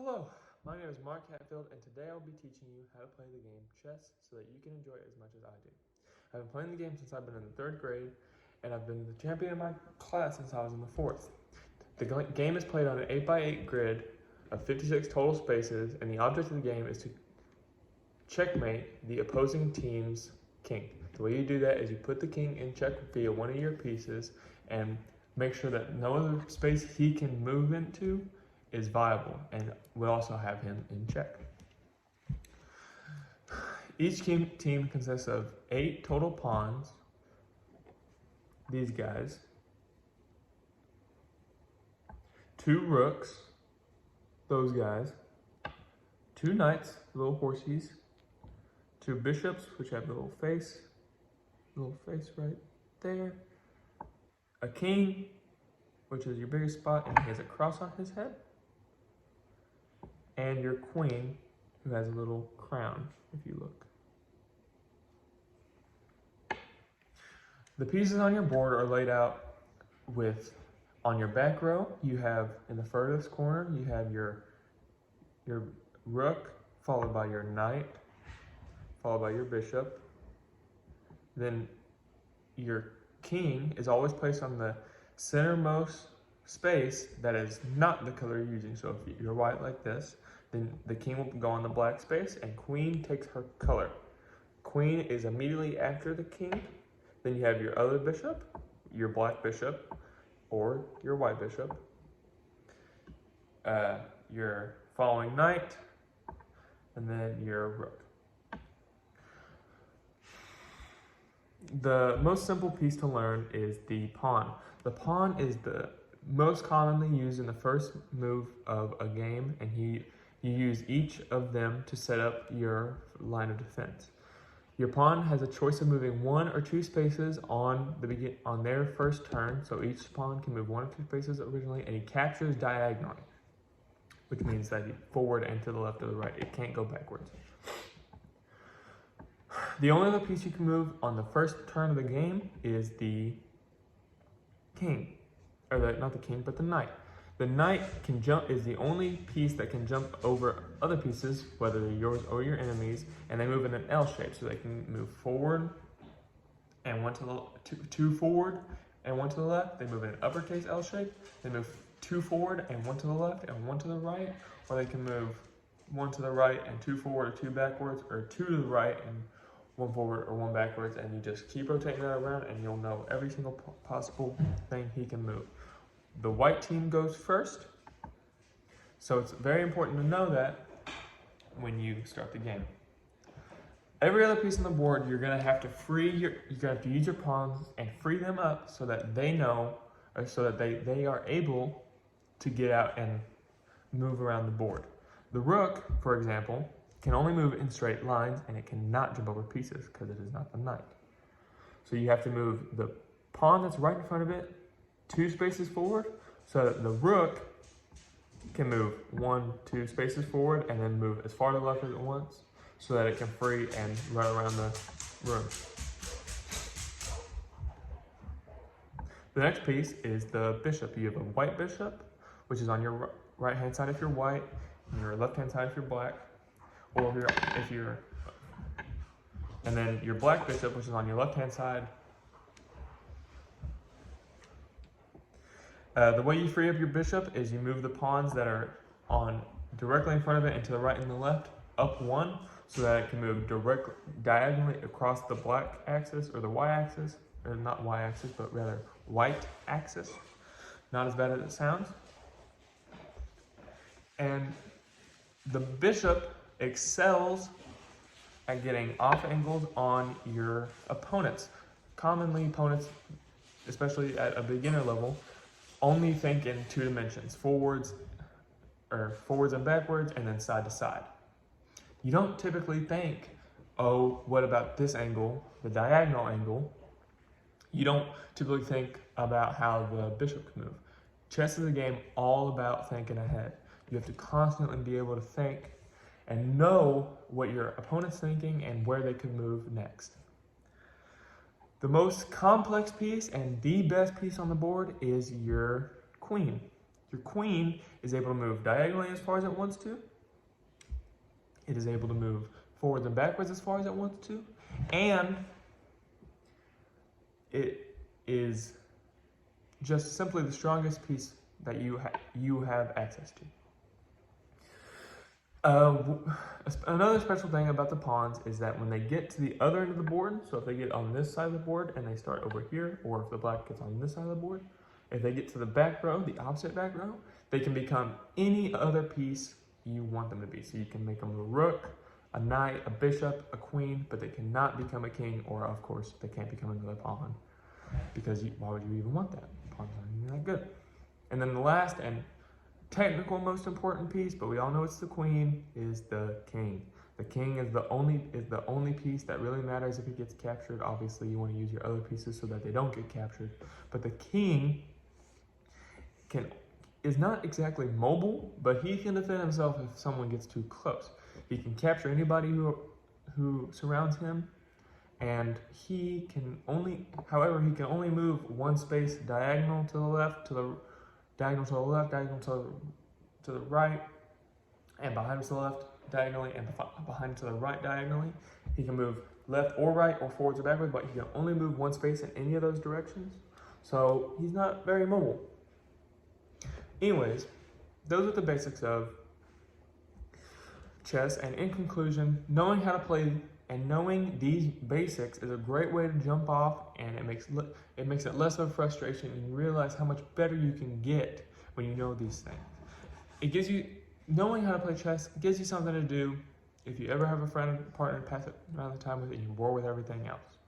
Hello, my name is Mark Hatfield, and today I'll be teaching you how to play the game chess so that you can enjoy it as much as I do. I've been playing the game since I've been in the 3rd grade, and I've been the champion of my class since I was in the 4th. The game is played on an 8x8 grid of 56 total spaces, and the object of the game is to checkmate the opposing team's king. The way you do that is you put the king in check via one of your pieces and make sure that no other space he can move into is viable, and we'll also have him in check. Each team consists of 8 total pawns, these guys, 2 rooks, those guys, 2 knights, little horsies, 2 bishops, which have the little face right there, a king, which is your biggest spot, and he has a cross on his head, and your queen, who has a little crown, if you look. The pieces on your board are laid out with, on your back row, you have, in the furthest corner, you have your rook, followed by your knight, followed by your bishop. Then your king is always placed on the centermost space that is not the color you're using. So if you're white like this, then the king will go on the black space and queen takes her color. Queen is immediately after the king. Then you have your other bishop, your black bishop, or your white bishop, your following knight, and then your rook. The most simple piece to learn is the pawn. The pawn is the most commonly used in the first move of a game, and you use each of them to set up your line of defense. Your pawn has a choice of moving 1 or 2 spaces on their first turn, so each pawn can move 1 or 2 spaces originally, and he captures diagonally, which means that forward and to the left or the right. It can't go backwards. The only other piece you can move on the first turn of the game is the king, or not the king, but the knight. The knight is the only piece that can jump over other pieces, whether they're yours or your enemies, and they move in an L shape, so they can move forward and two forward and 1 to the left. They move in an uppercase L shape. They move 2 forward and 1 to the left and 1 to the right, or they can move 1 to the right and 2 forward or 2 backwards, or 2 to the right and 1 forward or 1 backwards, and you just keep rotating that around and you'll know every single possible thing he can move. The white team goes first, so it's very important to know that when you start the game. Every other piece on the board, you're gonna have to use your pawns and free them up so that they know, or so that they are able to get out and move around the board. The rook, for example, can only move in straight lines, and it cannot jump over pieces because it is not the knight. So you have to move the pawn that's right in front of it 2 spaces forward, so that the rook can move 1, 2 spaces forward and then move as far to the left as it wants, so that it can free and run around the room. The next piece is the bishop. You have a white bishop, which is on your right hand side if you're white, and your left hand side if you're black, or and then your black bishop, which is on your left hand side. The way you free up your bishop is you move the pawns that are directly in front of it and to the right and the left up 1, so that it can move diagonally across the black axis, or the y-axis, or not y-axis, but rather white axis. Not as bad as it sounds. And the bishop excels at getting off angles on your opponents. Commonly, opponents, especially at a beginner level, only think in 2 dimensions, forwards and backwards, and then side to side. You don't typically think, oh, what about this angle, the diagonal angle? You don't typically think about how the bishop can move. Chess is a game all about thinking ahead. You have to constantly be able to think and know what your opponent's thinking and where they could move next. The most complex piece and the best piece on the board is your queen. Your queen is able to move diagonally as far as it wants to. It is able to move forwards and backwards as far as it wants to. And it is just simply the strongest piece that you have access to. Another special thing about the pawns is that when they get to the other end of the board, so if they get on this side of the board and they start over here, or if the black gets on this side of the board, if they get to the back row, the opposite back row, they can become any other piece you want them to be. So you can make them a rook, a knight, a bishop, a queen, but they cannot become a king, or of course, they can't become another pawn, because why would you even want that? Pawns aren't even that good. And then the last and technical most important piece, but we all know it's the queen, is the king. The king is the only piece that really matters if it gets captured. Obviously, you want to use your other pieces so that they don't get captured. But the king is not exactly mobile, but he can defend himself if someone gets too close. He can capture anybody who surrounds him, and he can only move one space diagonal to the left, diagonal to the left, diagonal to the right, and behind to the left diagonally, and behind to the right diagonally. He can move left or right or forwards or backwards, but he can only move one space in any of those directions. So he's not very mobile. Anyways, those are the basics of chess, and in conclusion, knowing how to play and knowing these basics is a great way to jump off, and it makes it less of a frustration, and you realize how much better you can get when you know these things. Knowing how to play chess gives you something to do if you ever have a friend, partner, pass it around the time with it, and you bore with everything else.